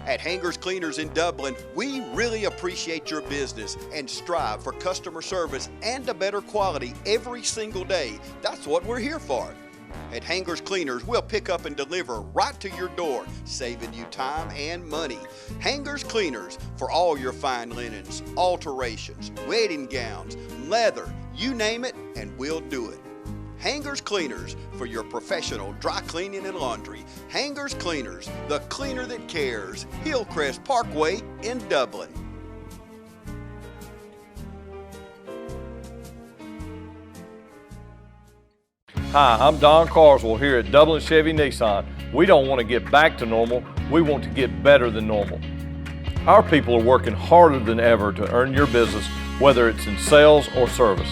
At Hangers Cleaners in Dublin, we really appreciate your business and strive for customer service and a better quality every single day. That's what we're here for. At Hangers Cleaners, we'll pick up and deliver right to your door, saving you time and money. Hangers Cleaners for all your fine linens, alterations, wedding gowns, leather, you name it, and we'll do it. Hangers Cleaners for your professional dry cleaning and laundry. Hangers Cleaners, the cleaner that cares. Hillcrest Parkway in Dublin. Hi, I'm Don Carswell here at Dublin Chevy Nissan. We don't want to get back to normal, we want to get better than normal. Our people are working harder than ever to earn your business, whether it's in sales or service.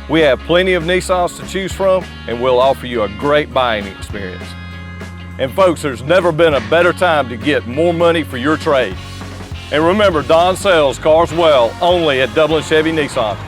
We have plenty of Nissans to choose from, and we'll offer you a great buying experience. And folks, there's never been a better time to get more money for your trade. And remember, Don sells cars well, only at Dublin Chevy Nissan.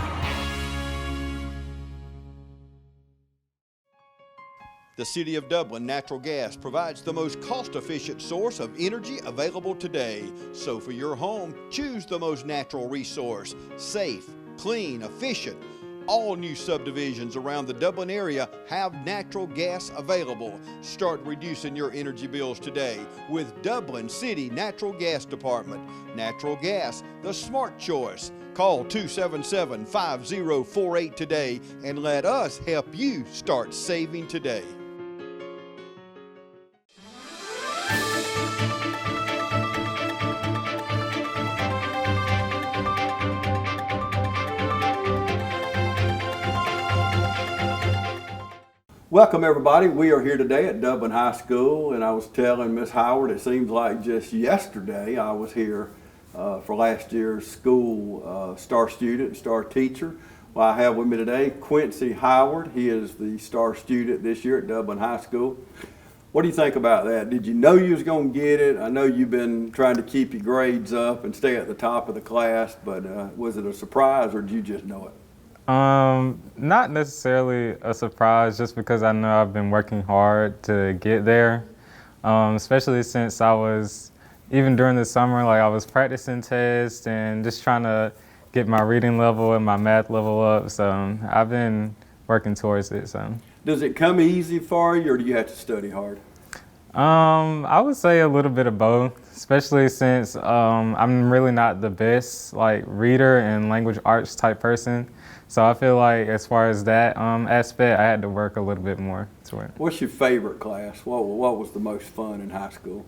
The City of Dublin Natural Gas provides the most cost-efficient source of energy available today. So for your home, choose the most natural resource. Safe, clean, efficient. All new subdivisions around the Dublin area have natural gas available. Start reducing your energy bills today with Dublin City Natural Gas Department. Natural gas, the smart choice. Call 277-5048 today and let us help you start saving today. Welcome everybody. We are here today at Dublin High School, and I was telling Miss Howard it seems like just yesterday I was here for last year's school star student, star teacher. Well, I have with me today Quincy Howard. He is the star student this year at Dublin High School. What do you think about that? Did you know you was going to get it? I know you've been trying to keep your grades up and stay at the top of the class, but was it a surprise or did you just know it? Not necessarily a surprise, just because I know I've been working hard to get there, especially since I was, even during the summer, like I was practicing tests and just trying to get my reading level and my math level up, so I've been working towards it. So. Does it come easy for you or do you have to study hard? I would say a little bit of both, especially since I'm really not the best like reader and language arts type person. So I feel like as far as that aspect, I had to work a little bit more to it. What's your favorite class? What was the most fun in high school?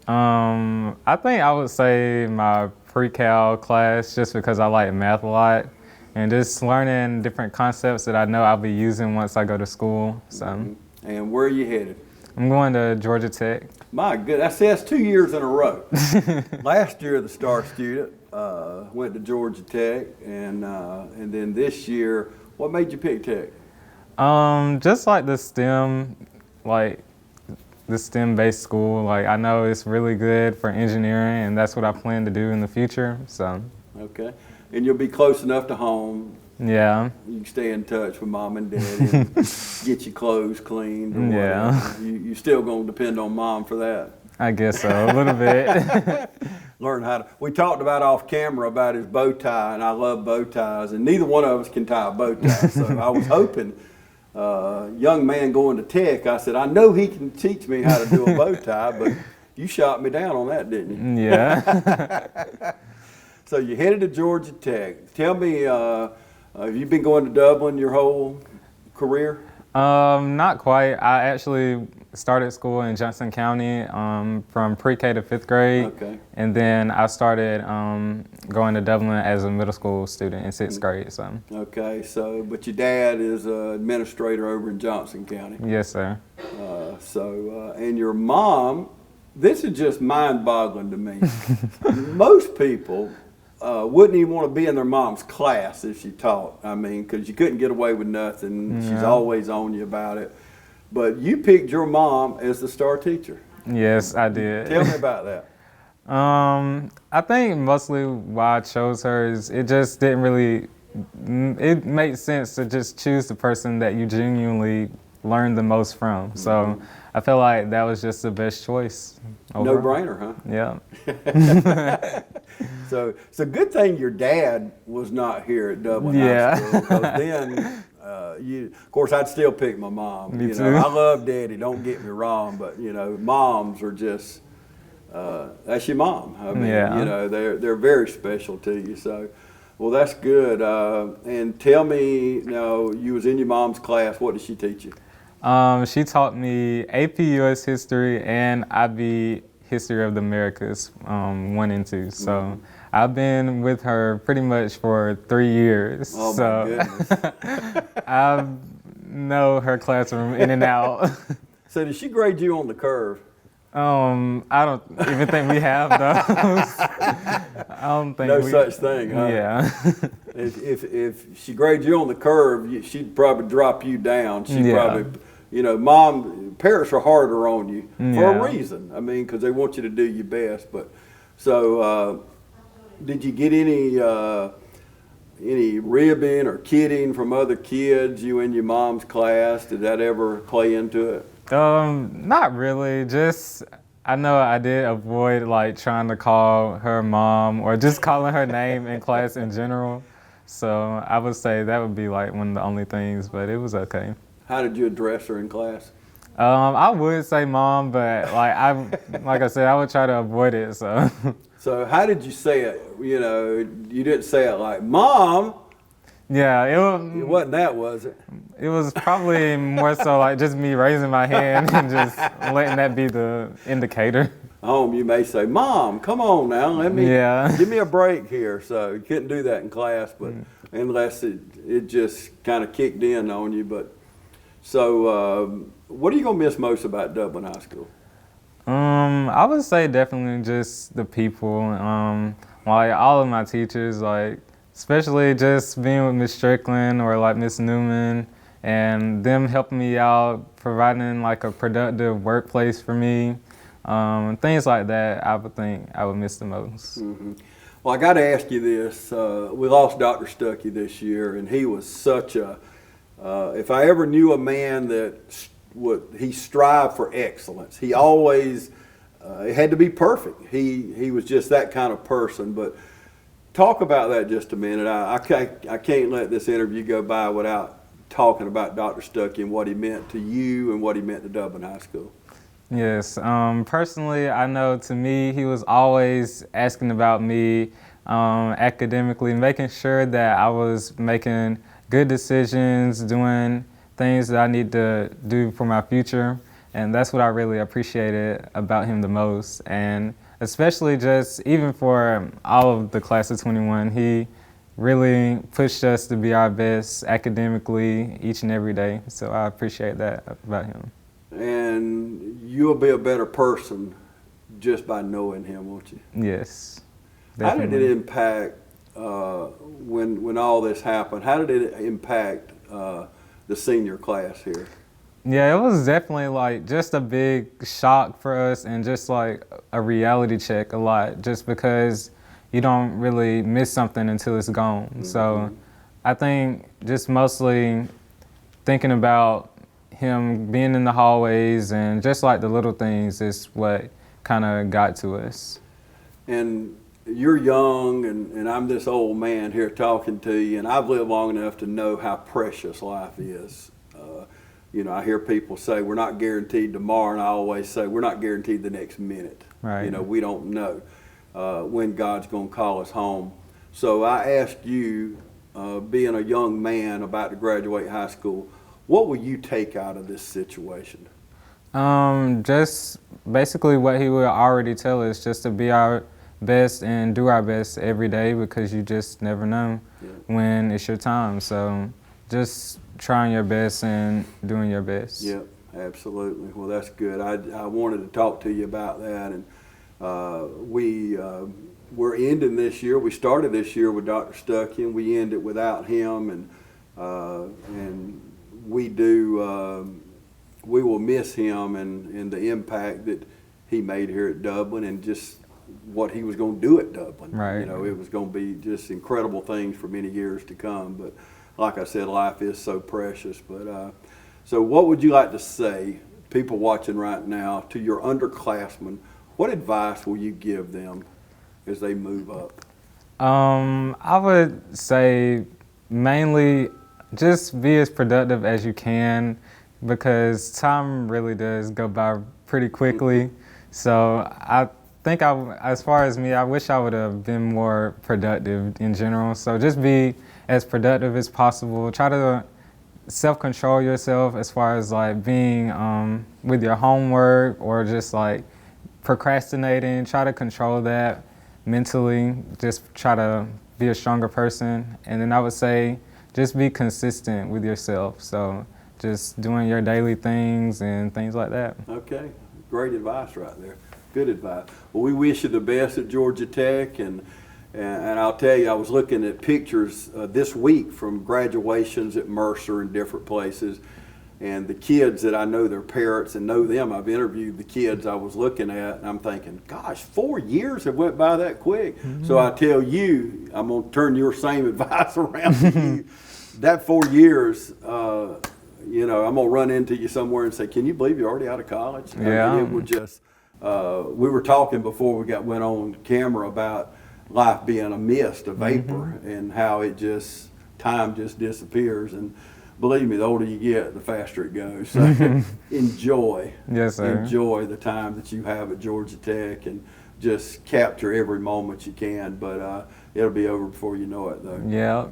I think I would say my pre-cal class, just because I like math a lot and just learning different concepts that I know I'll be using once I go to school. So. Mm-hmm. And where are you headed? I'm going to Georgia Tech. My goodness, that's 2 years in a row. Last year, the star student went to Georgia Tech, and then this year, what made you pick Tech? Just like the STEM-based school. Like I know it's really good for engineering, and that's what I plan to do in the future. So. Okay, and you'll be close enough to home. Yeah. You can stay in touch with mom and dad and get your clothes cleaned. Or yeah. Whatever. You still gonna depend on mom for that? I guess so, a little bit. Learn how to. We talked about off camera about his bow tie, and I love bow ties, and neither one of us can tie a bow tie. So I was hoping, young man going to Tech, I said, I know he can teach me how to do a bow tie, but you shot me down on that, didn't you? Yeah. So you headed to Georgia Tech. Tell me, have you been going to Dublin your whole career? Not quite. I actually started school in Johnson County from pre-K to 5th grade. Okay. And then I started going to Dublin as a middle school student in 6th grade. So. Okay, so, but your dad is an administrator over in Johnson County. Yes, sir. And your mom, this is just mind-boggling to me. Most people wouldn't even want to be in their mom's class if she taught. I mean, because you couldn't get away with nothing. Yeah. She's always on you about it. But you picked your mom as the star teacher. Yes, I did. Tell me about that. I think mostly why I chose her is it just didn't really, it made sense to just choose the person that you genuinely learned the most from. So I feel like that was just the best choice. No brainer, huh? Yeah. So it's a good thing your dad was not here at Dublin Yeah. High School, because then, of course, I'd still pick my mom. Me you too. know, I love Daddy, don't get me wrong, but you know, moms are just that's your mom. I mean, Yeah. you know, they're very special to you. So, well, that's good. And tell me, now, you was in your mom's class. What did she teach you? She taught me AP US history and IB history of the Americas 1 and 2. So I've been with her pretty much for 3 years. Oh, so my goodness. I know her classroom in and out. So did she grade you on the curve? I don't even think we have those. I don't think No such thing, huh? Yeah. If she grades you on the curve, she'd probably drop you down. She'd Yeah. probably, you know, parents are harder on you for Yeah. a reason. I mean, because they want you to do your best. But so, did you get any ribbing or kidding from other kids? You in your mom's class? Did that ever play into it? Not really. Just I know I did avoid like trying to call her mom or just calling her name in class in general. So I would say that would be like one of the only things, but it was okay. How did you address her in class? I would say mom, but like I said, I would try to avoid it. So So how did you say it? You know, you didn't say it like "Mom." yeah, It wasn't that, was it? it was probably more so like just me raising my hand and just letting that be the indicator. Home, you may say, "Mom, come on now, Yeah. give me a break here." So you couldn't do that in class, but unless it just kind of kicked in on you. But so, what are you gonna miss most about Dublin High School? I would say definitely just the people. Like all of my teachers, like especially just being with Miss Strickland or like Miss Newman, and them helping me out, providing like a productive workplace for me. Things like that, I would think I would miss the most. Mm-hmm. Well, I got to ask you this. We lost Dr. Stuckey this year, and he was such a, if I ever knew a man that he strived for excellence. He always, it had to be perfect. He was just that kind of person. But talk about that just a minute. I can't let this interview go by without talking about Dr. Stuckey and what he meant to you and what he meant to Dublin High School. Yes, personally, I know to me, he was always asking about me academically, making sure that I was making good decisions, doing things that I need to do for my future. And that's what I really appreciated about him the most. And especially just even for all of the class of 21, he really pushed us to be our best academically each and every day. So I appreciate that about him. And you'll be a better person just by knowing him, won't you? Yes. Definitely. Definitely. How did it impact when all this happened? How did it impact the senior class here? Yeah, it was definitely like just a big shock for us and just like a reality check a lot, just because you don't really miss something until it's gone. Mm-hmm. So I think just mostly thinking about him being in the hallways and just like the little things is what kind of got to us. And you're young and I'm this old man here talking to you, and I've lived long enough to know how precious life is. You know, I hear people say we're not guaranteed tomorrow, and I always say we're not guaranteed the next minute. Right. You know, we don't know when God's going to call us home. So I ask you, being a young man about to graduate high school, what will you take out of this situation? Just basically what he would already tell us, just to be our best and do our best every day, because you just never know when it's your time. So just trying your best and doing your best. Yep, absolutely. Well, that's good. I wanted to talk to you about that. And we're ending this year. We started this year with Dr. Stuckey, and we end it without him. And we will miss him and the impact that he made here at Dublin and just what he was going to do at Dublin. Right. You know, it was going to be just incredible things for many years to come. But like I said, life is so precious. But So what would you like to say, people watching right now, to your underclassmen? What advice will you give them as they move up? I would say mainly just be as productive as you can, because time really does go by pretty quickly. So I think as far as me, I wish I would have been more productive in general. So just be as productive as possible. Try to self-control yourself as far as like being with your homework or just like procrastinating. Try to control that mentally. Just try to be a stronger person. And then I would say just be consistent with yourself. So just doing your daily things and things like that. Okay, great advice right there. Good advice. Well, we wish you the best at Georgia Tech, and I'll tell you, I was looking at pictures this week from graduations at Mercer and different places, and the kids that I know their parents and know them, I've interviewed the kids I was looking at, and I'm thinking, gosh, 4 years have went by that quick. Mm-hmm. So I tell you, I'm going to turn your same advice around to you. That 4 years, you know, I'm going to run into you somewhere and say, can you believe you're already out of college? Yeah. I mean, it would just, we were talking before we went on camera about life being a mist, a vapor, and how time just disappears. And believe me, the older you get, the faster it goes. So enjoy. Yes, sir. Enjoy the time that you have at Georgia Tech, and just capture every moment you can. But it'll be over before you know it, though. Yeah.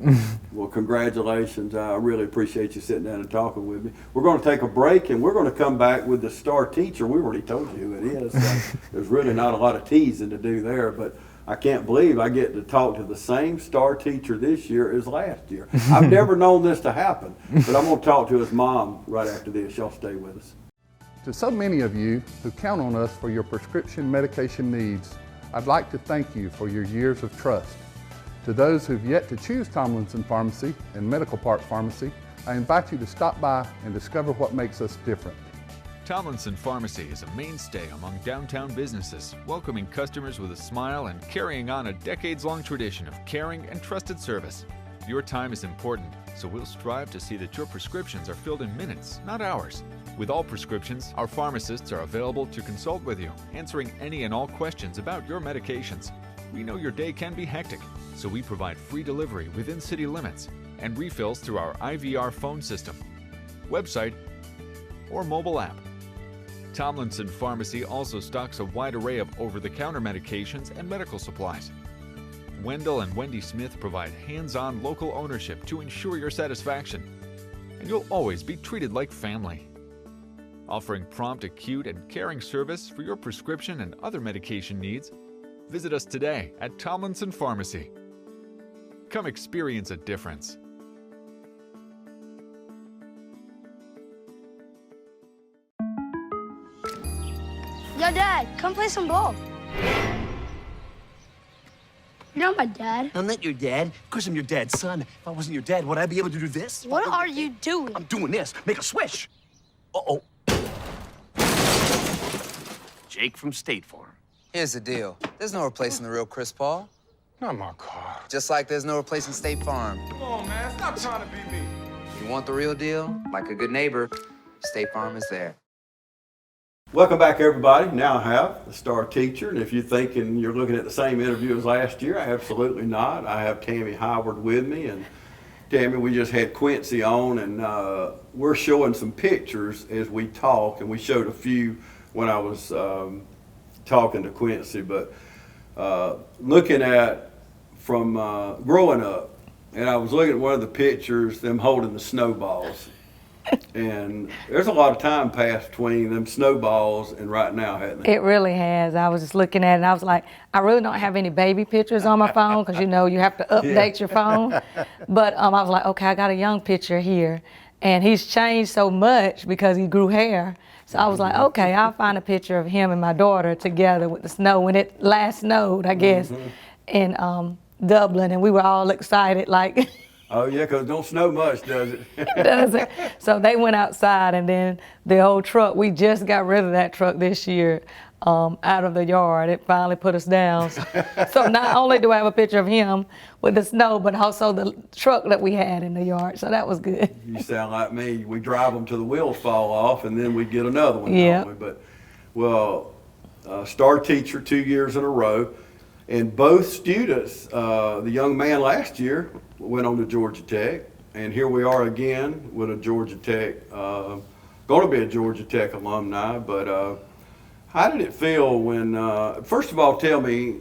Well, congratulations. I really appreciate you sitting down and talking with me. We're going to take a break, and we're going to come back with the star teacher. We already told you who it is. So there's really not a lot of teasing to do there, but I can't believe I get to talk to the same star teacher this year as last year. I've never known this to happen, but I'm going to talk to his mom right after this. Y'all stay with us. To so many of you who count on us for your prescription medication needs, I'd like to thank you for your years of trust. To those who've yet to choose Tomlinson Pharmacy and Medical Park Pharmacy, I invite you to stop by and discover what makes us different. Tomlinson Pharmacy is a mainstay among downtown businesses, welcoming customers with a smile and carrying on a decades-long tradition of caring and trusted service. Your time is important, so we'll strive to see that your prescriptions are filled in minutes, not hours. With all prescriptions, our pharmacists are available to consult with you, answering any and all questions about your medications. We know your day can be hectic, so we provide free delivery within city limits and refills through our IVR phone system, website, or mobile app. Tomlinson Pharmacy also stocks a wide array of over-the-counter medications and medical supplies. Wendell and Wendy Smith provide hands-on local ownership to ensure your satisfaction, and you'll always be treated like family. Offering prompt, acute, and caring service for your prescription and other medication needs, visit us today at Tomlinson Pharmacy. Come experience a difference. Yo, Dad, come play some ball. You're not my dad. I'm not your dad. Of course I'm your dad's son. If I wasn't your dad, would I be able to do this? What are you doing? I'm doing this. Make a swish. Uh-oh. Jake from State Farm. Here's the deal. There's no replacing the real Chris Paul. Not my car. Just like there's no replacing State Farm. Come on, man. Stop trying to be me. You want the real deal? Like a good neighbor, State Farm is there. Welcome back, everybody. Now I have the star teacher, and if you're thinking you're looking at the same interview as last year, absolutely not. I have Tammy Howard with me, and Tammy, we just had Quincy on, and we're showing some pictures as we talk, and we showed a few when I was talking to Quincy, but looking at from growing up, and I was looking at one of the pictures, them holding the snowballs. And there's a lot of time passed between them snowballs and right now, hasn't there? It really has. I was just looking at it and I was like, I really don't have any baby pictures on my phone because, you know, you have to update your phone. But I was like, okay, I got a young picture here. And he's changed so much because he grew hair. So I was like, okay, I'll find a picture of him and my daughter together with the snow when it last snowed, I guess, in Dublin. And we were all excited, like... Oh, yeah, because it don't snow much, does it? It doesn't. So they went outside, and then the old truck, we just got rid of that truck this year. out of the yard. It finally put us down. So not only do I have a picture of him with the snow, but also the truck that we had in the yard. So that was good. You sound like me. We drive them till the wheels fall off, and then we get another one, Yeah. don't we? But, well, star teacher 2 years in a row. And both students, the young man last year went on to Georgia Tech, and here we are again with a Georgia Tech, going to be a Georgia Tech alumni. But how did it feel when, first of all, tell me,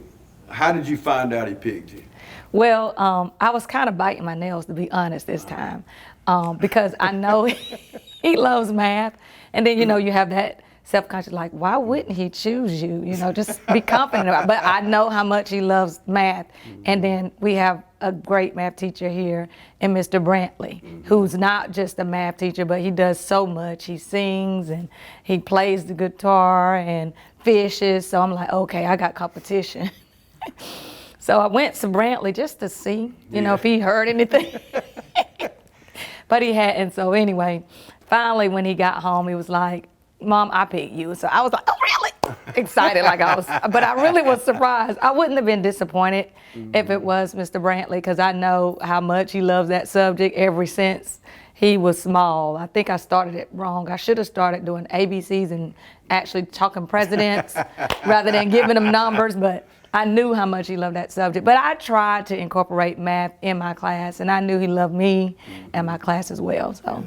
how did you find out he picked you? Well, I was kind of biting my nails, to be honest, this time, because I know he loves math. And then, you know, you have that self-conscious, like, why wouldn't he choose you? You know, just be confident about it. But I know how much he loves math. And then we have a great math teacher here in Mr. Brantley, who's not just a math teacher, but he does so much. He sings and he plays the guitar and fishes. So I'm like, okay, I got competition. So I went to Brantley just to see, you know, if he heard anything. But he hadn't. So anyway, finally when he got home, he was like, Mom, I picked you. So I was like, oh, really? Excited like I was. But I really was surprised. I wouldn't have been disappointed if it was Mr. Brantley, because I know how much he loves that subject ever since he was small. I think I started it wrong. I should have started doing ABCs and actually talking presidents rather than giving them numbers, but I knew how much he loved that subject. But I tried to incorporate math in my class, and I knew he loved me and my class as well. So.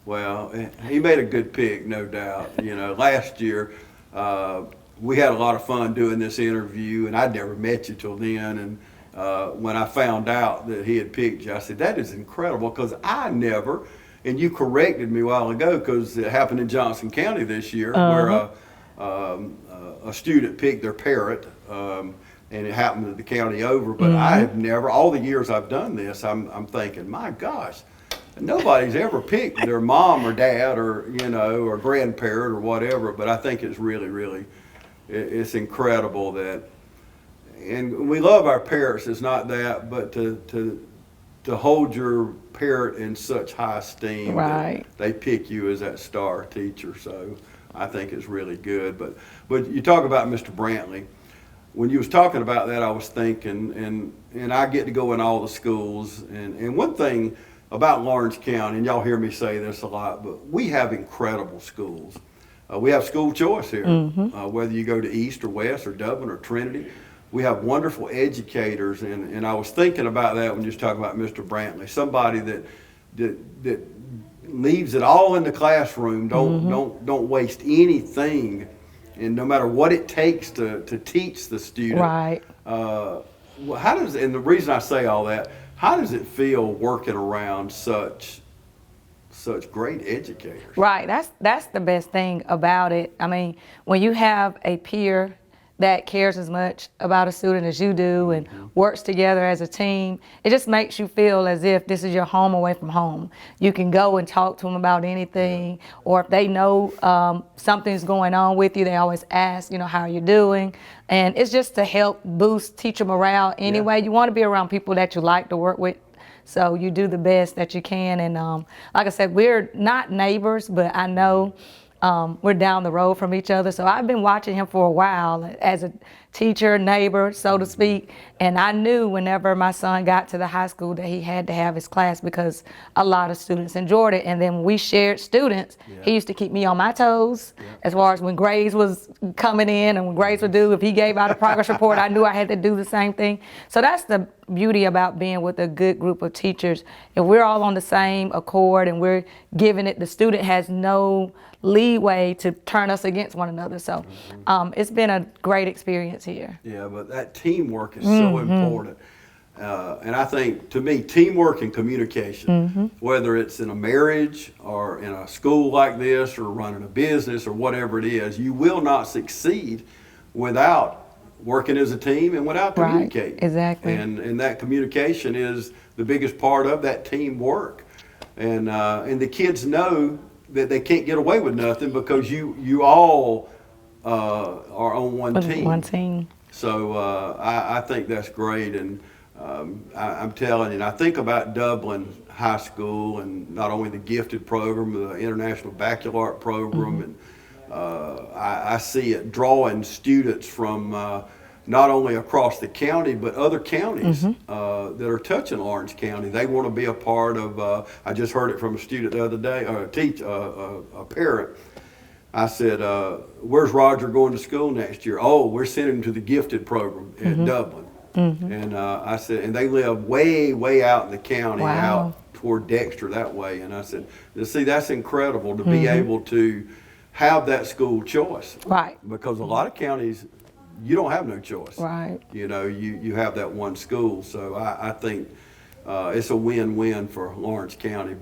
Well, he made a good pick, no doubt. You know, last year we had a lot of fun doing this interview, and I'd never met you till then. And when I found out that he had picked you, I said, that is incredible, because I never, and you corrected me a while ago, because it happened in Johnson County this year, where a student picked their parrot, and it happened to the county over. But I have never, all the years I've done this, I'm thinking, my gosh, nobody's ever picked their mom or dad or, you know, or grandparent or whatever. But I think it's really, really, it's incredible that, and we love our parents, it's not that, but to hold your parent in such high esteem, Right. that they pick you as that star teacher. So I think it's really good. But you talk about Mr. Brantley. When you was talking about that, I was thinking, and I get to go in all the schools, and one thing about Lawrence County, and y'all hear me say this a lot, but we have incredible schools. We have school choice here, whether you go to East or West or Dublin or Trinity. We have wonderful educators, and I was thinking about that when you was talking about Mr. Brantley, somebody that leaves it all in the classroom, don't waste anything, and no matter what it takes to teach the student. Right. How does, and the reason I say all that, how does it feel working around such great educators? Right, that's the best thing about it. I mean, when you have a peer that cares as much about a student as you do and works together as a team, it just makes you feel as if this is your home away from home. You can go and talk to them about anything, or if they know something's going on with you, they always ask, you know, how are you doing? And it's just to help boost teacher morale anyway. You want to be around people that you like to work with, so you do the best that you can. And like I said, we're not neighbors, but I know we're down the road from each other. So I've been watching him for a while as a teacher, neighbor, so to speak. And I knew whenever my son got to the high school that he had to have his class, because a lot of students enjoyed it. And then when we shared students, he used to keep me on my toes as far as when grades was coming in and when grades were due. If he gave out a progress report, I knew I had to do the same thing. So that's the beauty about being with a good group of teachers. If we're all on the same accord and we're giving it, the student has no leeway to turn us against one another. So it's been a great experience here. Yeah, but that teamwork is so important. And I think, to me, teamwork and communication, whether it's in a marriage or in a school like this or running a business or whatever it is, you will not succeed without working as a team and without communicating. Right, exactly. And that communication is the biggest part of that teamwork. And the kids know that they can't get away with nothing, because you all are on one team. One team. So I think that's great, and I'm telling you, and I think about Dublin High School, and not only the gifted program, the international baccalaureate program, and I see it drawing students from not only across the county, but other counties that are touching Lawrence County. They want to be a part of, I just heard it from a student the other day, or a parent. I said, where's Roger going to school next year? Oh, we're sending him to the gifted program at Dublin. And I said, and they live way, way out in the county, out toward Dexter that way. And I said, see, that's incredible to be able to have that school choice. Right. Because a lot of counties, you don't have no choice. Right. You know, you have that one school. So I think it's a win-win for Lawrence County.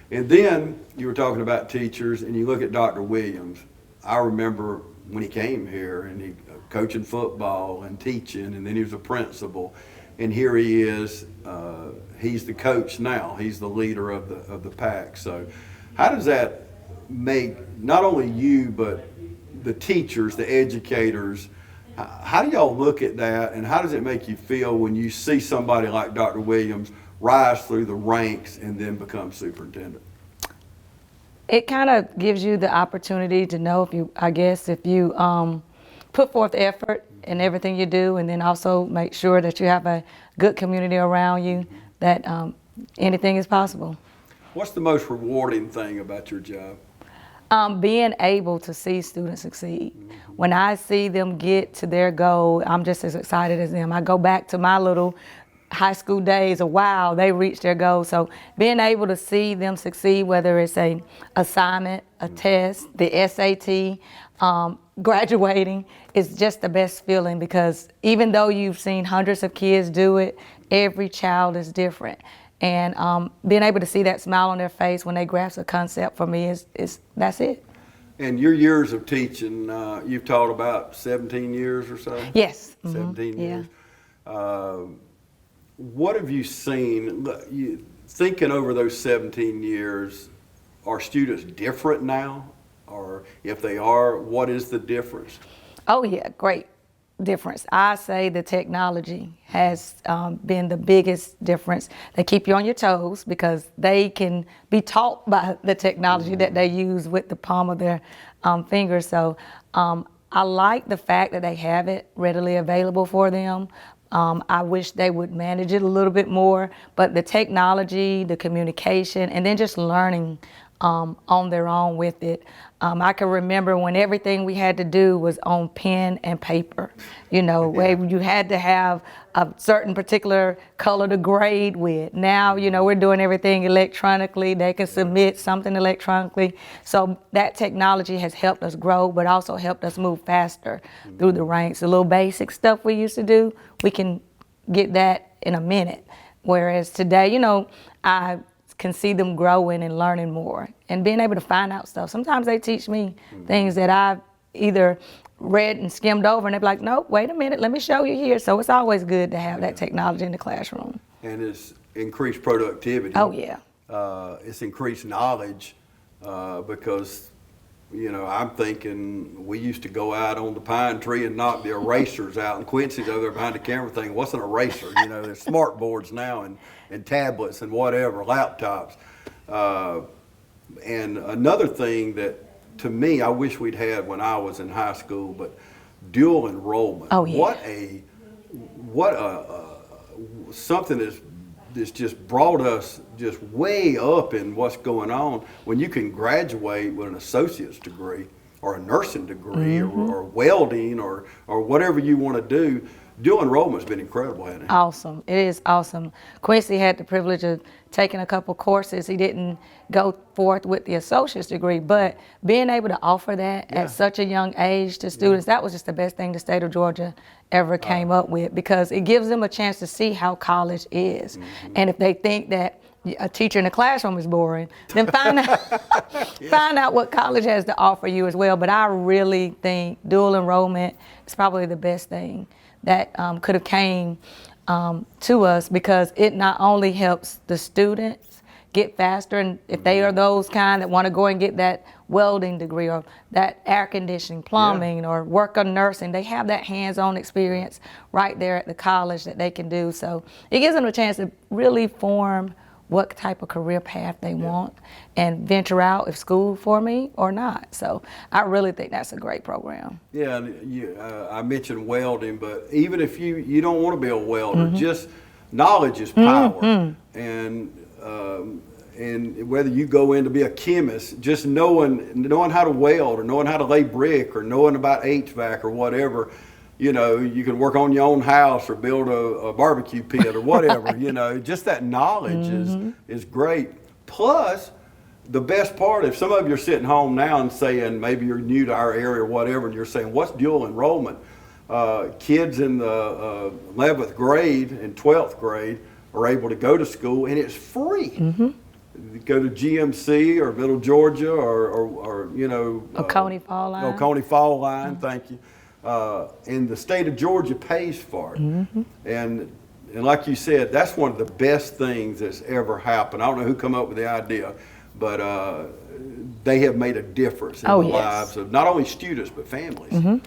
And then you were talking about teachers, and you look at Dr. Williams. I remember when he came here, and he coaching football and teaching, and then he was a principal. And here he is. He's the coach now. He's the leader of the pack. So how does that make not only you, but the teachers, the educators, how do y'all look at that, and how does it make you feel when you see somebody like Dr. Williams rise through the ranks and then become superintendent? It kind of gives you the opportunity to know if you put forth effort in everything you do, and then also make sure that you have a good community around you, that anything is possible. What's the most rewarding thing about your job? Being able to see students succeed. When I see them get to their goal, I'm just as excited as them. I go back to my little high school days of wow, they reached their goal. So being able to see them succeed, whether it's an assignment, a test, the SAT, graduating, is just the best feeling, because even though you've seen hundreds of kids do it, every child is different. And being able to see that smile on their face when they grasp a concept, for me, that's it. And your years of teaching, you've taught about 17 years or so? Yes. 17 years. What have you seen, thinking over those 17 years, are students different now? Or if they are, what is the difference? Oh yeah, great difference. I say the technology has been the biggest difference. They keep you on your toes because they can be taught by the technology that they use with the palm of their fingers. So I like the fact that they have it readily available for them. I wish they would manage it a little bit more, but the technology, the communication, and then just learning on their own with it. I can remember when everything we had to do was on pen and paper, you know, where you had to have a certain particular color to grade with. Now, you know, we're doing everything electronically. They can submit something electronically. So that technology has helped us grow, but also helped us move faster through the ranks. The little basic stuff we used to do, we can get that in a minute. Whereas today, you know, I can see them growing and learning more and being able to find out stuff. Sometimes they teach me things that I've either read and skimmed over, and they're like, nope, wait a minute, let me show you here. So it's always good to have that technology in the classroom. And it's increased productivity. Oh yeah. It's increased knowledge because, you know, I'm thinking we used to go out on the pine tree and knock the erasers out, and Quincy's over there behind the camera thinking, what's an eraser? You know, there's smart boards now and tablets and whatever, laptops. And another thing that, to me, I wish we'd had when I was in high school, but dual enrollment. Oh, yeah. What a something that's just brought us just way up in what's going on when you can graduate with an associate's degree or a nursing degree or welding or whatever you want to do. Dual enrollment's been incredible, hasn't it? Awesome. It is awesome. Quincy had the privilege of taking a couple courses. He didn't go forth with the associate's degree, but being able to offer that at such a young age to students, that was just the best thing the state of Georgia ever came up with, because it gives them a chance to see how college is. And if they think that a teacher in the classroom is boring, then find out what college has to offer you as well. But I really think dual enrollment is probably the best thing that could have came to us, because it not only helps the students get faster, and if they are those kind that want to go and get that welding degree or that air conditioning, plumbing, or work on nursing, they have that hands-on experience right there at the college that they can do. So it gives them a chance to really form what type of career path they want and venture out if school for me or not. So I really think that's a great program. Yeah, I mentioned welding, but even if you don't want to be a welder, just knowledge is power. And whether you go in to be a chemist, just knowing how to weld or knowing how to lay brick or knowing about HVAC or whatever, you know, you can work on your own house or build a barbecue pit or whatever, you know, just that knowledge is great. Plus, the best part, if some of you are sitting home now and saying, maybe you're new to our area or whatever, and you're saying, what's dual enrollment? Kids in the 11th grade and 12th grade are able to go to school and it's free. Go to GMC or Middle Georgia or you know. Oconee Fall Line. Oconee Fall Line, thank you. And the state of Georgia pays for it. And like you said, that's one of the best things that's ever happened. I don't know who come up with the idea, but they have made a difference in the lives of not only students, but families.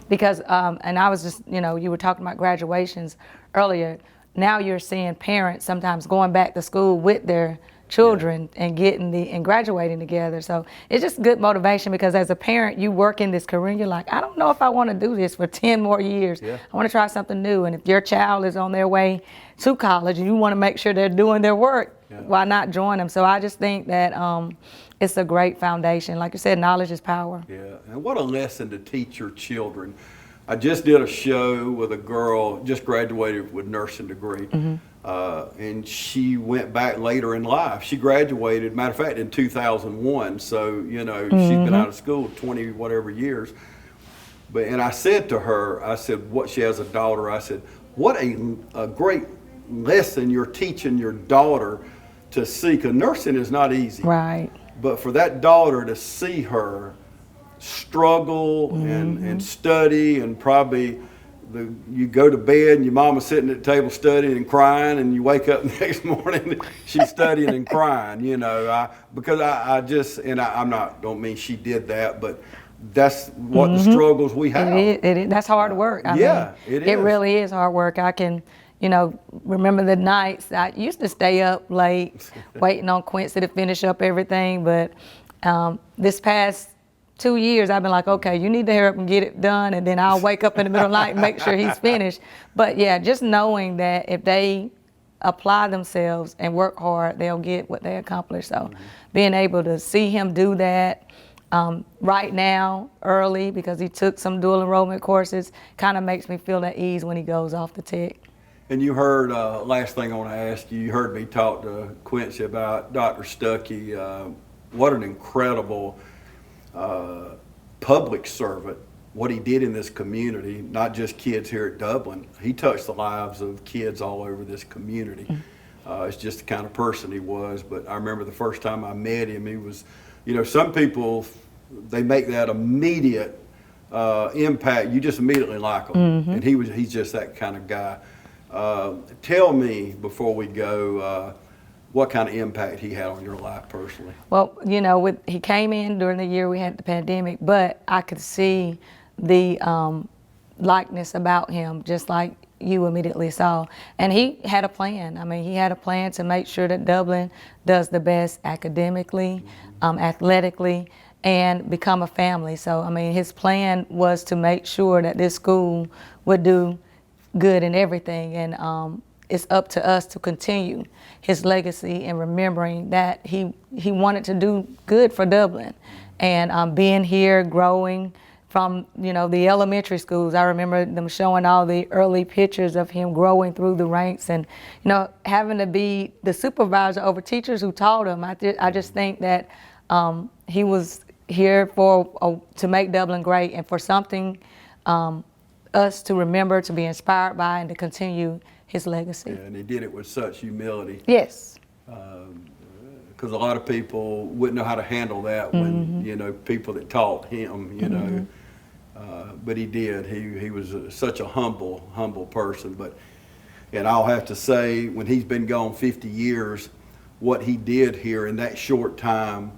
Because, and I was just, you know, you were talking about graduations earlier. Now you're seeing parents sometimes going back to school with their children and and graduating together. So it's just good motivation, because as a parent, you work in this career and you're like, I don't know if I want to do this for 10 more years. I want to try something new. And if your child is on their way to college and you want to make sure they're doing their work, why not join them? So I just think that it's a great foundation. Like you said, knowledge is power. Yeah, and what a lesson to teach your children. I just did a show with a girl, just graduated with nursing degree. And she went back later in life. She graduated, matter of fact, in 2001. So, you know, she's been out of school 20 whatever years. And I said to her, I said, she has a daughter. I said, what a great lesson you're teaching your daughter to see, because nursing is not easy. Right. But for that daughter to see her struggle and study, and probably you go to bed and your mama's sitting at the table studying and crying, and you wake up the next morning she's studying and crying, you know. I'm not, don't mean she did that, but that's what the struggles we have. It is. That's hard work. I mean, it is. It really is hard work. I can, you know, remember the nights I used to stay up late waiting on Quincy to finish up everything, but this past 2 years, I've been like, okay, you need to hurry up and get it done, and then I'll wake up in the middle of the night and make sure he's finished. But yeah, just knowing that if they apply themselves and work hard, they'll get what they accomplish. So being able to see him do that right now, early, because he took some dual enrollment courses, kind of makes me feel at ease when he goes off the tech. And you heard, last thing I want to ask you heard me talk to Quincy about Dr. Stuckey. What an incredible public servant, what he did in this community, not just kids here at Dublin. He touched the lives of kids all over this community. It's just the kind of person he was. But I remember the first time I met him, he was, you know, some people, they make that immediate impact. You just immediately like him. And he's just that kind of guy. Tell me, before we go, what kind of impact he had on your life personally? Well, you know, he came in during the year we had the pandemic, but I could see the likeness about him, just like you immediately saw. And he had a plan. I mean, he had a plan to make sure that Dublin does the best academically, athletically, and become a family. So, I mean, his plan was to make sure that this school would do good in everything. And it's up to us to continue his legacy and remembering that he wanted to do good for Dublin. And being here, growing from, you know, the elementary schools, I remember them showing all the early pictures of him growing through the ranks, and, you know, having to be the supervisor over teachers who taught him. I just think that he was here to make Dublin great, and for something us to remember, to be inspired by, and to continue his legacy. Yeah, and he did it with such humility. Yes. Because a lot of people wouldn't know how to handle that when, you know, people that taught him, you know, but he did. He was such a humble person. And I'll have to say, when he's been gone 50 years, what he did here in that short time,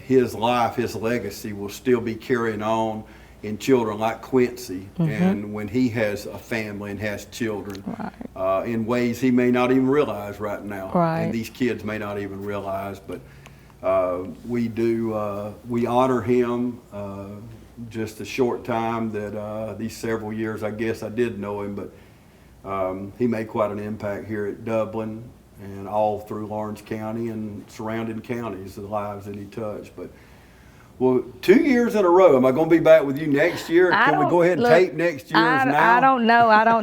his life, his legacy will still be carrying on. in children like Quincy, and when he has a family and has children, in ways he may not even realize right now, and these kids may not even realize, but we honor him. Just a short time that these several years, I guess I did know him, but he made quite an impact here at Dublin and all through Lawrence County and surrounding counties, the lives that he touched. But well, 2 years in a row. Am I going to be back with you next year? Can we go ahead and tape next year's now? I don't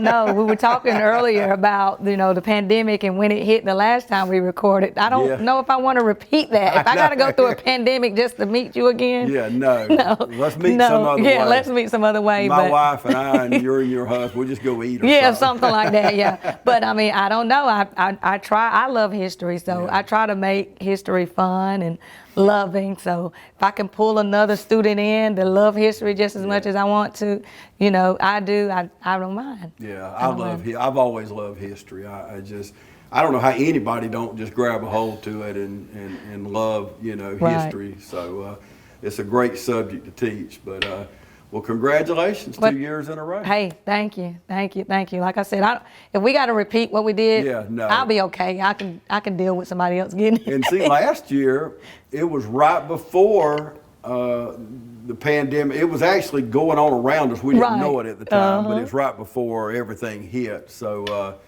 know. We were talking earlier about, the pandemic and when it hit the last time we recorded. I don't know if I want to repeat that. If I got to go through a pandemic just to meet you again. Yeah, no. Let's meet some other way. Yeah, let's meet some other way. My wife and I and you and your husband, we'll just go eat or something. Something like that, yeah. But I mean, I don't know. I try. I love history, so I try to make history fun and loving. So if I can pull another student in to love history just as much as I want to, I do. I don't mind. Yeah, I've always loved history. I don't know how anybody don't just grab a hold to it and love history. So it's a great subject to teach. But well, congratulations, 2 years in a row. Hey, thank you. Like I said, if we got to repeat what we did, I'll be okay. I can deal with somebody else getting it. And see, last year, it was right before the pandemic. It was actually going on around us. We didn't know it at the time, but it's right before everything hit. So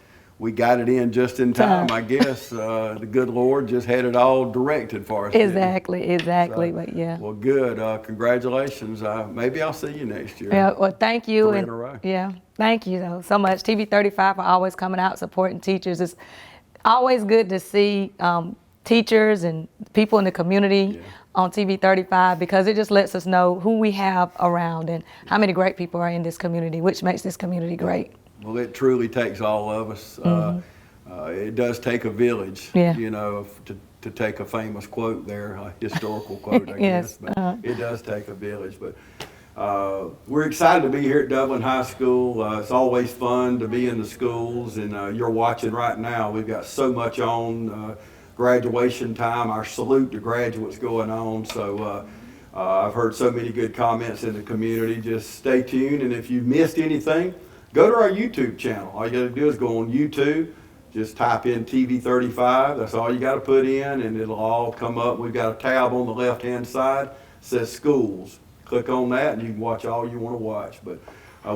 we got it in just in time, I guess. The good Lord just had it all directed for us. Exactly. So, but yeah. Well, good. Congratulations. Maybe I'll see you next year. Yeah. Well, thank you. 3 in a row. Yeah. Thank you so much. TV 35 for always coming out supporting teachers. It's always good to see teachers and people in the community on TV 35 because it just lets us know who we have around and how many great people are in this community, which makes this community great. Well, it truly takes all of us. It does take a village, to take a famous quote there, a historical quote, I guess. But it does take a village. But we're excited to be here at Dublin High School. It's always fun to be in the schools, and you're watching right now. We've got so much on. Graduation time, our salute to graduates going on. So I've heard so many good comments in the community. Just stay tuned, and if you missed anything, go to our YouTube channel. All you got to do is go on YouTube, just type in TV 35. That's all you got to put in, and it'll all come up. We've got a tab on the left-hand side that says Schools. Click on that, and you can watch all you want to watch. But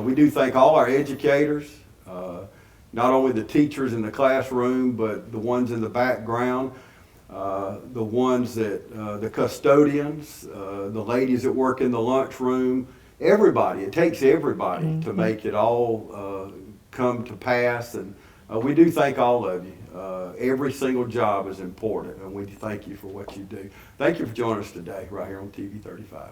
we do thank all our educators, not only the teachers in the classroom, but the ones in the background, the ones that, the custodians, the ladies that work in the lunchroom. Everybody, it takes everybody to make it all come to pass, and we do thank all of you. Every single job is important, and we thank you for what you do. Thank you for joining us today right here on TV 35.